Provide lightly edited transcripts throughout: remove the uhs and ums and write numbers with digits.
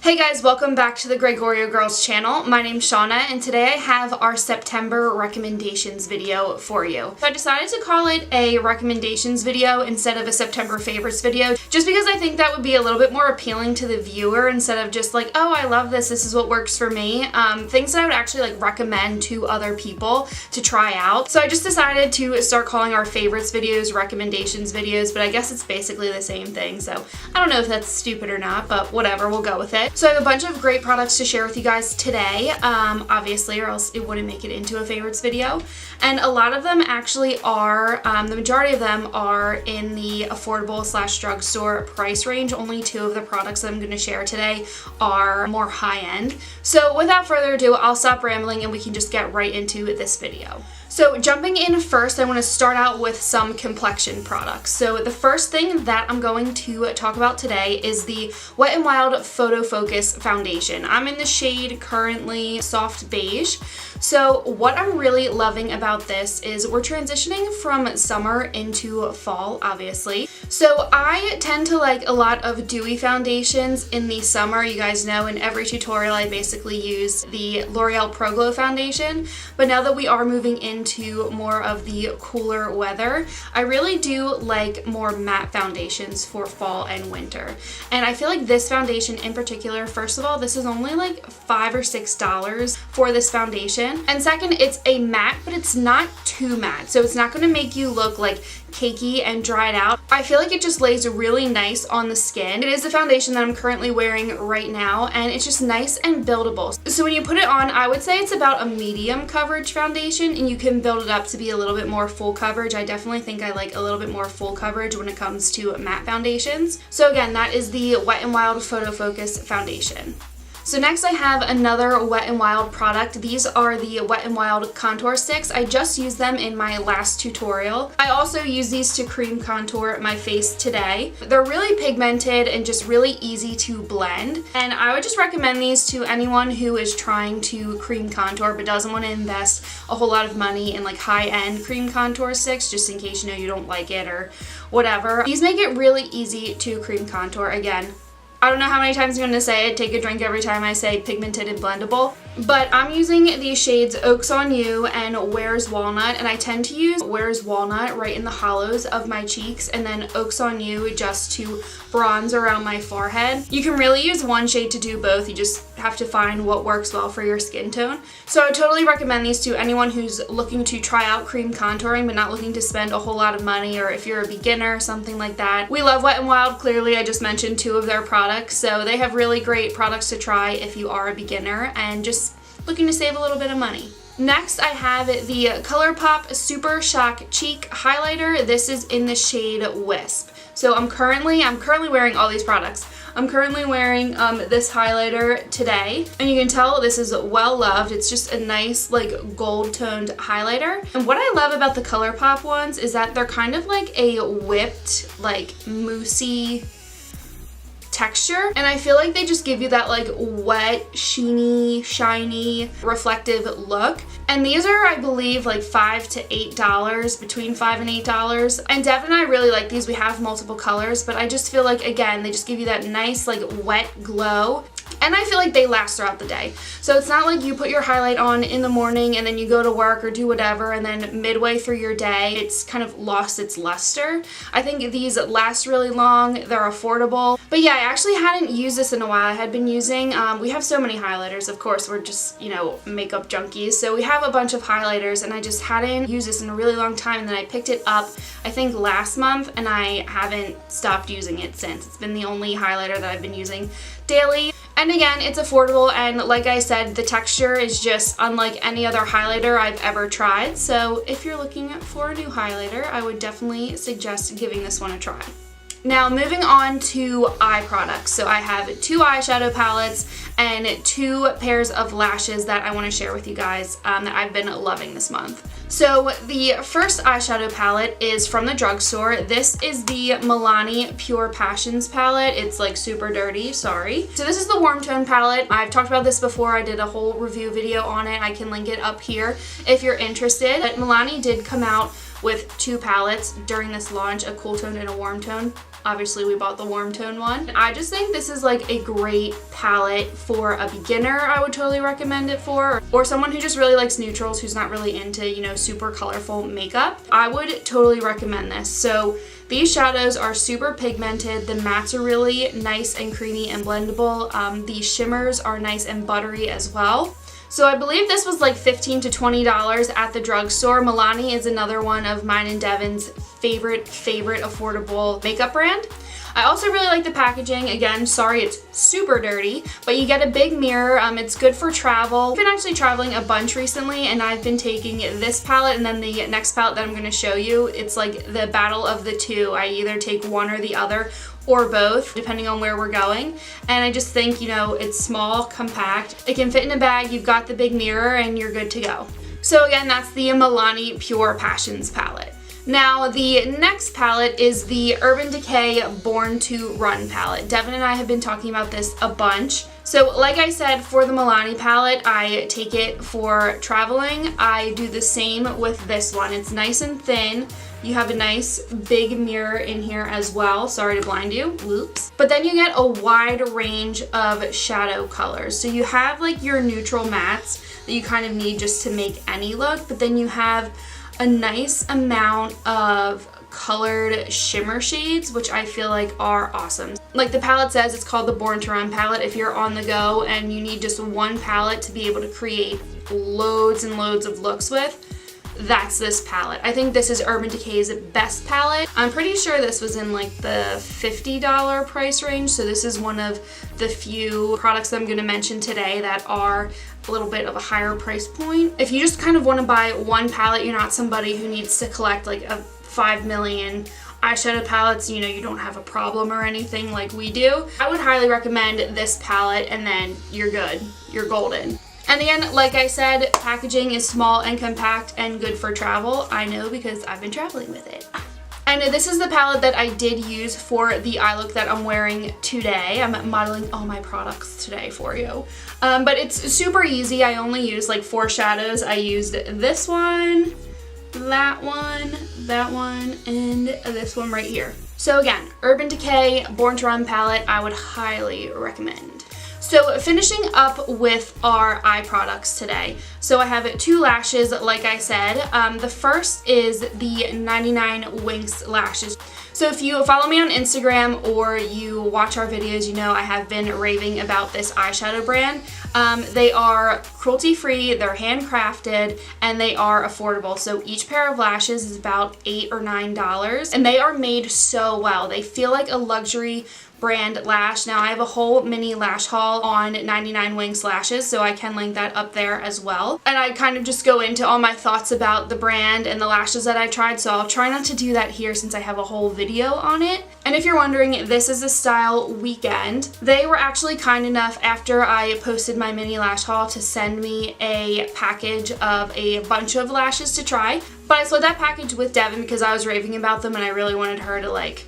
Hey guys, welcome back to the Gregorio Girls channel. My name's Shauna and today I have our September recommendations video for you. So I decided to call it a recommendations video instead of a September favorites video just because I think that would be a little bit more appealing to the viewer instead of just like, oh, I love this is what works for me. Things that I would actually like recommend to other people to try out. So I just decided to start calling our favorites videos recommendations videos, but I guess it's basically the same thing. So I don't know if that's stupid or not, but whatever, we'll go with it. So I have a bunch of great products to share with you guys today, obviously, or else it wouldn't make it into a favorites video. And a lot of them actually are, the majority of them are in the affordable / drugstore price range. Only two of the products that I'm going to share today are more high-end. So without further ado, I'll stop rambling and we can just get right into this video. So jumping in first, I want to start out with some complexion products. So the first thing that I'm going to talk about today is the Wet n Wild Photo Focus Foundation. I'm in the shade currently Soft Beige. So what I'm really loving about this is we're transitioning from summer into fall, obviously. So I tend to like a lot of dewy foundations in the summer. You guys know in every tutorial I basically use the L'Oreal Pro Glow foundation, but now that we are moving into more of the cooler weather, I really do like more matte foundations for fall and winter. And I feel like this foundation in particular, first of all, this is only like $5 or $6 for this foundation. And second, it's a matte, but it's not too matte. So it's not going to make you look like cakey and dried out. I feel like it just lays really nice on the skin. It is the foundation that I'm currently wearing right now, and it's just nice and buildable. So when you put it on, I would say it's about a medium coverage foundation, and you can build it up to be a little bit more full coverage. I definitely think I like a little bit more full coverage when it comes to matte foundations. So again, that is the Wet n Wild Photo Focus Foundation. So next I have another Wet n Wild product. These are the Wet n Wild contour sticks. I just used them in my last tutorial. I also use these to cream contour my face today. They're really pigmented and just really easy to blend. And I would just recommend these to anyone who is trying to cream contour but doesn't want to invest a whole lot of money in like high-end cream contour sticks just in case you know you don't like it or whatever. These make it really easy to cream contour. Again, I don't know how many times I'm going to say it, take a drink every time I say pigmented and blendable, but I'm using these shades Oaks on You and Where's Walnut, and I tend to use Where's Walnut right in the hollows of my cheeks and then Oaks on You just to bronze around my forehead. You can really use one shade to do both, you just have to find what works well for your skin tone. So I would totally recommend these to anyone who's looking to try out cream contouring but not looking to spend a whole lot of money, or if you're a beginner or something like that. We love Wet n Wild, clearly I just mentioned two of their products, so they have really great products to try if you are a beginner and just looking to save a little bit of money. Next, I have the ColourPop Super Shock Cheek Highlighter. This is in the shade Wisp. So I'm currently wearing all these products. I'm currently wearing this highlighter today, and you can tell this is well loved. It's just a nice like gold toned highlighter. And what I love about the ColourPop ones is that they're kind of like a whipped, like moussey texture, and I feel like they just give you that like wet, sheeny, shiny, reflective look. And these are, I believe, like $5 to $8, between $5 and $8. And Dev and I really like these. We have multiple colors, but I just feel like, again, they just give you that nice like wet glow. And I feel like they last throughout the day. So it's not like you put your highlight on in the morning and then you go to work or do whatever, and then midway through your day it's kind of lost its luster. I think these last really long, they're affordable. But yeah, I actually hadn't used this in a while. I had been using, we have so many highlighters, of course, we're just, you know, makeup junkies. So we have a bunch of highlighters and I just hadn't used this in a really long time, and then I picked it up, I think last month, and I haven't stopped using it since. It's been the only highlighter that I've been using daily. And again, it's affordable, and like I said, the texture is just unlike any other highlighter I've ever tried. So if you're looking for a new highlighter, I would definitely suggest giving this one a try. Now moving on to eye products. So I have two eyeshadow palettes and two pairs of lashes that I want to share with you guys that I've been loving this month. So the first eyeshadow palette is from the drugstore. This is the Milani Pure Passions palette. It's like super dirty, sorry. So this is the warm tone palette. I've talked about this before. I did a whole review video on it. I can link it up here if you're interested. But Milani did come out with two palettes during this launch, a cool tone and a warm tone. Obviously we bought the warm tone one. I just think this is like a great palette for a beginner. I would totally recommend it for, or someone who just really likes neutrals, who's not really into, you know, super colorful makeup. I would totally recommend this. So these shadows are super pigmented. The mattes are really nice and creamy and blendable. The shimmers are nice and buttery as well. So I believe this was like $15 to $20 at the drugstore. Milani is another one of mine and Devin's favorite affordable makeup brand. I also really like the packaging. Again, sorry it's super dirty, but you get a big mirror. It's good for travel. I've been actually traveling a bunch recently, and I've been taking this palette and then the next palette that I'm going to show you. It's like the battle of the two. I either take one or the other, or both, depending on where we're going. And I just think, you know, it's small, compact, it can fit in a bag, you've got the big mirror, and you're good to go. So again, that's the Milani Pure Passions palette. Now, the next palette is the Urban Decay Born to Run palette. Devin and I have been talking about this a bunch. So like I said, for the Milani palette, I take it for traveling. I do the same with this one. It's nice and thin. You have a nice big mirror in here as well. Sorry to blind you, whoops. But then you get a wide range of shadow colors. So you have like your neutral mattes that you kind of need just to make any look, but then you have a nice amount of colored shimmer shades, which I feel like are awesome. Like the palette says, it's called the Born to Run palette. If you're on the go and you need just one palette to be able to create loads and loads of looks with, that's this palette. I think this is Urban Decay's best palette. I'm pretty sure this was in like the $50 price range, so this is one of the few products that I'm gonna mention today that are a little bit of a higher price point. If you just kind of want to buy one palette, you're not somebody who needs to collect like a 5 million eyeshadow palettes, you know, you don't have a problem or anything like we do, I would highly recommend this palette, and then you're good. You're golden. And again, like I said, packaging is small and compact and good for travel. I know because I've been traveling with it. And this is the palette that I did use for the eye look that I'm wearing today. I'm modeling all my products today for you. But it's super easy. I only used like 4 shadows. I used this one, that one, and this one right here. So again, Urban Decay Born to Run palette, I would highly recommend. So finishing up with our eye products today. So I have 2 lashes, like I said. The first is the 99 Winks lashes. So if you follow me on Instagram or you watch our videos, you know I have been raving about this eyeshadow brand. They are cruelty-free, they're handcrafted, and they are affordable. So each pair of lashes is about $8 or $9, and they are made so well. They feel like a luxury brand lash. Now I have a whole mini lash haul on 99 Winks lashes, so I can link that up there as well. And I kind of just go into all my thoughts about the brand and the lashes that I tried, so I'll try not to do that here since I have a whole video on it. And if you're wondering, this is a style Weekend. They were actually kind enough after I posted my mini lash haul to send me a package of a bunch of lashes to try. But I split that package with Devin because I was raving about them and I really wanted her to like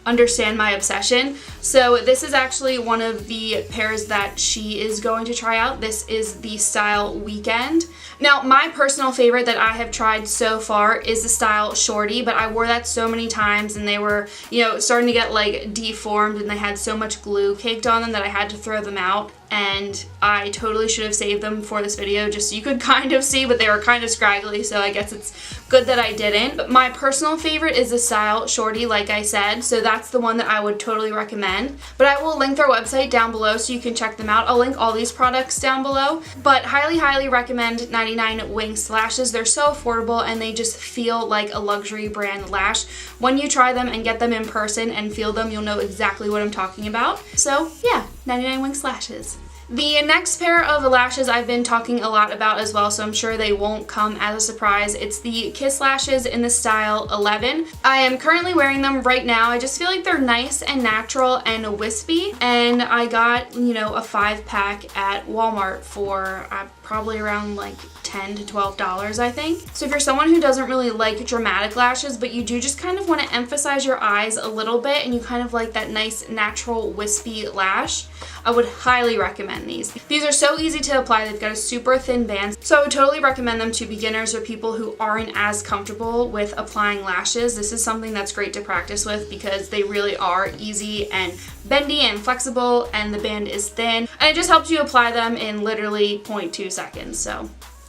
understand my obsession. So this is actually one of the pairs that she is going to try out. This is the style Weekend. Now my personal favorite that I have tried so far is the style Shorty, but I wore that so many times and they were, you know, starting to get like deformed and they had so much glue caked on them that I had to throw them out. And I totally should have saved them for this video just so you could kind of see, but they were kind of scraggly, so I guess it's good that I didn't. But my personal favorite is the style Shorty, like I said, so that's the one that I would totally recommend. But I will link their website down below so you can check them out. I'll link all these products down below. But highly recommend 99 Winks lashes. They're so affordable and they just feel like a luxury brand lash. When you try them and get them in person and feel them, you'll know exactly what I'm talking about. So yeah, 99 Winks lashes. The next pair of lashes I've been talking a lot about as well, so I'm sure they won't come as a surprise. It's the Kiss lashes in the style 11. I am currently wearing them right now. I just feel like they're nice and natural and wispy, and I got, you know, a 5-pack at Walmart for probably around like $10 to $12, I think. So if you're someone who doesn't really like dramatic lashes, but you do just kind of want to emphasize your eyes a little bit and you kind of like that nice natural wispy lash, I would highly recommend recommend these. These are so easy to apply. They've got a super thin band, so I would totally recommend them to beginners or people who aren't as comfortable with applying lashes. This is something that's great to practice with because they really are easy and bendy and flexible, and the band is thin, and it just helps you apply them in literally 0.2 seconds. So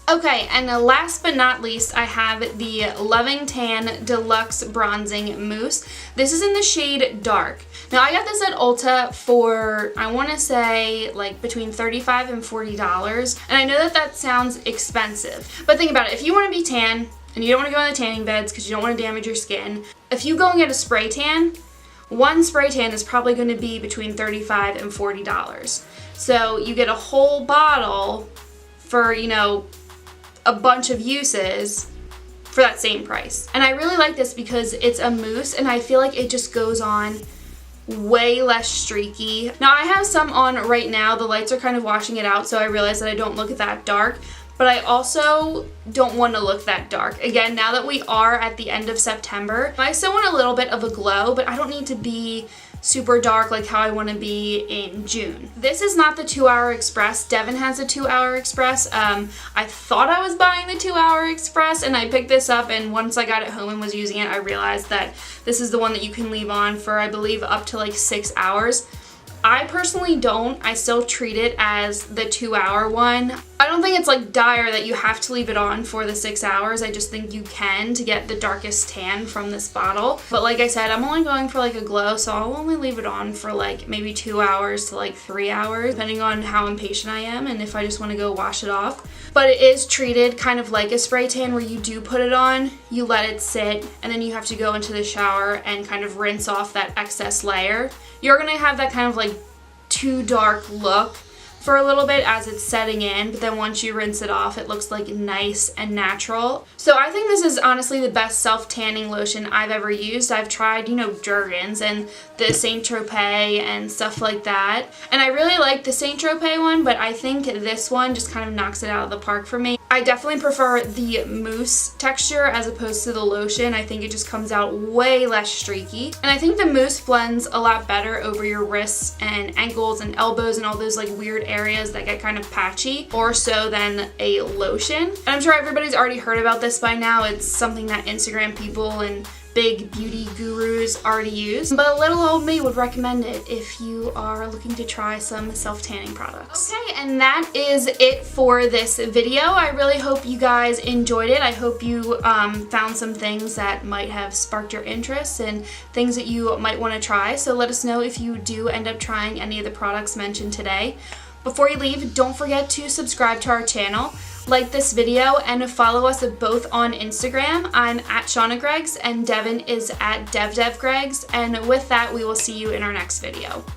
okay, and last but not least, I have the Loving Tan Deluxe Bronzing Mousse. This is in the shade Dark. Now, I got this at Ulta for, I want to say, like between $35 and $40, and I know that that sounds expensive, but think about it. If you want to be tan, and you don't want to go on the tanning beds because you don't want to damage your skin, if you go and get a spray tan, one spray tan is probably going to be between $35 and $40. So you get a whole bottle for, you know, a bunch of uses for that same price. And I really like this because it's a mousse and I feel like it just goes on way less streaky. Now I have some on right now. The lights are kind of washing it out, so I realize that I don't look that dark, but I also don't want to look that dark. Again, now that we are at the end of September, I still want a little bit of a glow, but I don't need to be super dark like how I want to be in June. This is not the 2 Hour Express. Devin has a 2 Hour Express. I thought I was buying the 2 Hour Express, and I picked this up, and once I got it home and was using it, I realized that this is the one that you can leave on for, I believe, up to like 6 hours. I personally don't. I still treat it as the 2 hour one. I don't think it's like dire that you have to leave it on for the 6 hours. I just think you can to get the darkest tan from this bottle. But like I said, I'm only going for like a glow, so I'll only leave it on for like maybe 2 hours to like 3 hours, depending on how impatient I am and if I just want to go wash it off. But it is treated kind of like a spray tan where you do put it on, you let it sit, and then you have to go into the shower and kind of rinse off that excess layer. You're gonna have that kind of like too dark look for a little bit as it's setting in, but then once you rinse it off, it looks like nice and natural. So I think this is honestly the best self-tanning lotion I've ever used. I've tried, you know, Jergens and the Saint Tropez and stuff like that, and I really like the Saint Tropez one, but I think this one just kind of knocks it out of the park for me. I definitely prefer the mousse texture as opposed to the lotion. I think it just comes out way less streaky, and I think the mousse blends a lot better over your wrists and ankles and elbows and all those like weird areas that get kind of patchy, more so than a lotion. And I'm sure everybody's already heard about this by now. It's something that Instagram people and big beauty gurus already use, but little old me would recommend it if you are looking to try some self-tanning products. Okay, and that is it for this video. I really hope you guys enjoyed it. I hope you found some things that might have sparked your interest and things that you might want to try, so let us know if you do end up trying any of the products mentioned today. Before you leave, don't forget to subscribe to our channel, like this video, and follow us both on Instagram. I'm at Seanna Greggs and Devin is at DevDevGreggs, and with that, we will see you in our next video.